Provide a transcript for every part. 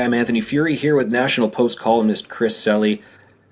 I'm Anthony Furey here with National Post columnist Chris Selley.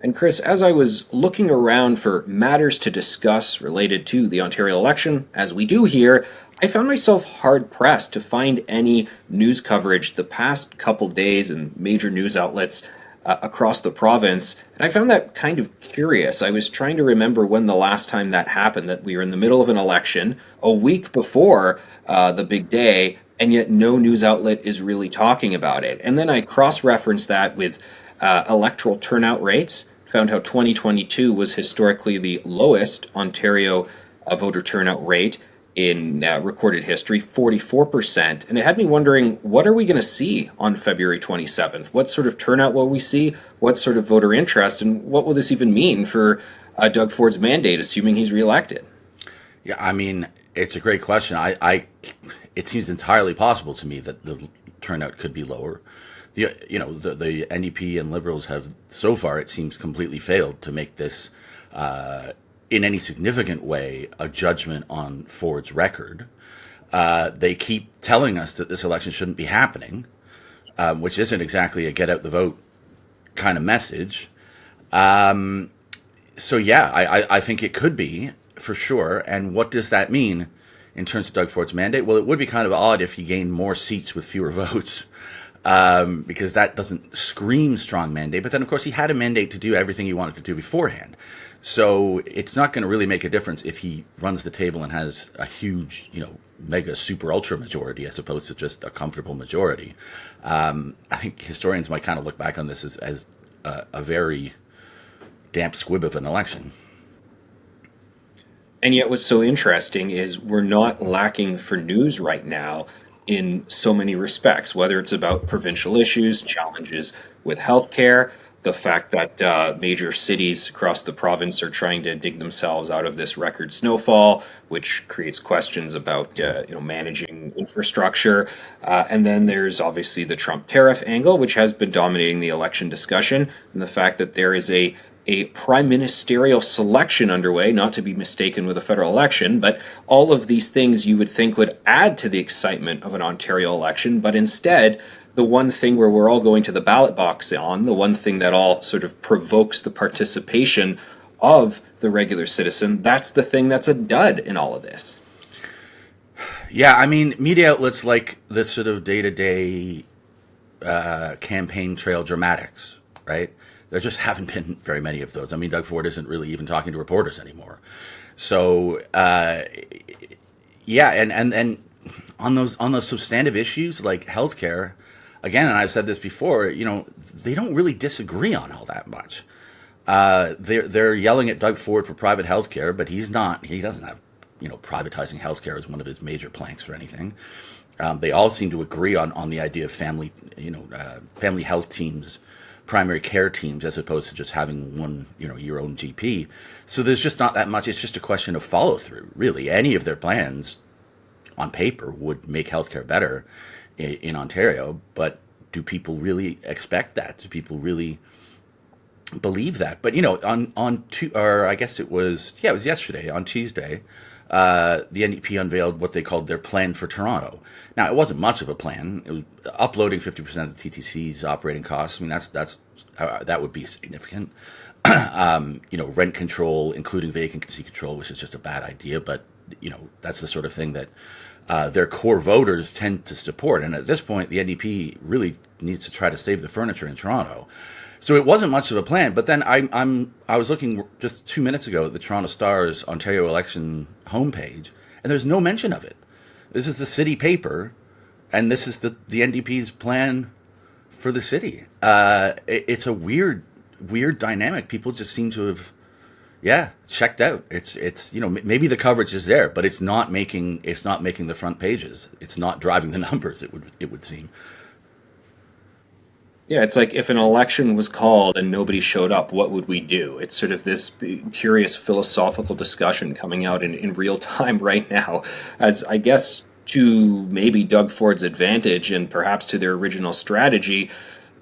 And Chris, as I was looking around for matters to discuss related to the Ontario election, as we do here, I found myself hard pressed to find any news coverage the past couple days in major news outlets across the province. And I found that kind of curious. I was trying to remember when the last time that happened, that we were in the middle of an election, a week before the big day, and yet no news outlet is really talking about it. And then I cross-referenced that with electoral turnout rates, found how 2022 was historically the lowest Ontario voter turnout rate in recorded history, 44%. And it had me wondering, what are we going to see on February 27th? What sort of turnout will we see? What sort of voter interest? And what will this even mean for Doug Ford's mandate, assuming he's reelected? Yeah, I mean, it's a great question. It seems entirely possible to me that the turnout could be lower. The NDP and Liberals have so far, it seems, completely failed to make this in any significant way a judgment on Ford's record. They keep telling us that this election shouldn't be happening, which isn't exactly a get out the vote kind of message. So yeah, I think it could be for sure. And what does that mean in terms of Doug Ford's mandate? Well, it would be kind of odd if he gained more seats with fewer votes, because that doesn't scream strong mandate. But then, of course, he had a mandate to do everything he wanted to do beforehand. So it's not going to really make a difference if he runs the table and has a huge, mega super ultra majority as opposed to just a comfortable majority. I think historians might kind of look back on this as a very damp squib of an election. And yet what's so interesting is we're not lacking for news right now in so many respects, whether it's about provincial issues, challenges with healthcare, the fact that major cities across the province are trying to dig themselves out of this record snowfall, which creates questions about managing infrastructure. And then there's obviously the Trump tariff angle, which has been dominating the election discussion, and the fact that there is a prime ministerial selection underway, not to be mistaken with a federal election, but all of these things you would think would add to the excitement of an Ontario election, but instead, the one thing where we're all going to the ballot box on, the one thing that all sort of provokes the participation of the regular citizen, that's the thing that's a dud in all of this. Yeah, I mean, media outlets like the sort of day-to-day campaign trail dramatics, right? There just haven't been very many of those. I mean, Doug Ford isn't really even talking to reporters anymore. So, yeah, and on those substantive issues like healthcare, again, and I've said this before, they don't really disagree on all that much. They're yelling at Doug Ford for private healthcare, but he doesn't have, privatizing healthcare as one of his major planks or anything. They all seem to agree on the idea of family health teams, primary care teams, as opposed to just having one, your own GP. So there's just not that much. It's just a question of follow through, really. Any of their plans on paper would make healthcare better in Ontario, but do people really expect that? Do people really believe that? But it was yesterday, on Tuesday, the NDP unveiled what they called their plan for Toronto. Now, it wasn't much of a plan. It was uploading 50% of the TTC's operating costs. I mean, that would be significant. Rent control, including vacancy control, which is just a bad idea, but that's the sort of thing that their core voters tend to support. And at this point, the NDP really needs to try to save the furniture in Toronto. So it wasn't much of a plan. But then I was looking just 2 minutes ago at the Toronto Star's Ontario election homepage, and there's no mention of it. This is the city paper, and this is the NDP's plan for the city. It's a weird dynamic. People just seem to have, checked out. It's maybe the coverage is there, but it's not making the front pages. It's not driving the numbers. It would seem. Yeah, it's like if an election was called and nobody showed up, what would we do? It's sort of this curious philosophical discussion coming out in real time right now, as I guess to maybe Doug Ford's advantage and perhaps to their original strategy,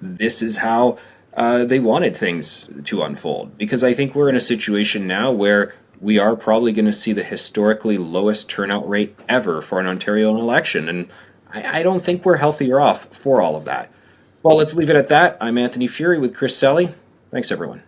this is how they wanted things to unfold. Because I think we're in a situation now where we are probably going to see the historically lowest turnout rate ever for an Ontario election. And I don't think we're healthier off for all of that. Well, let's leave it at that. I'm Anthony Furey with Chris Selley. Thanks, everyone.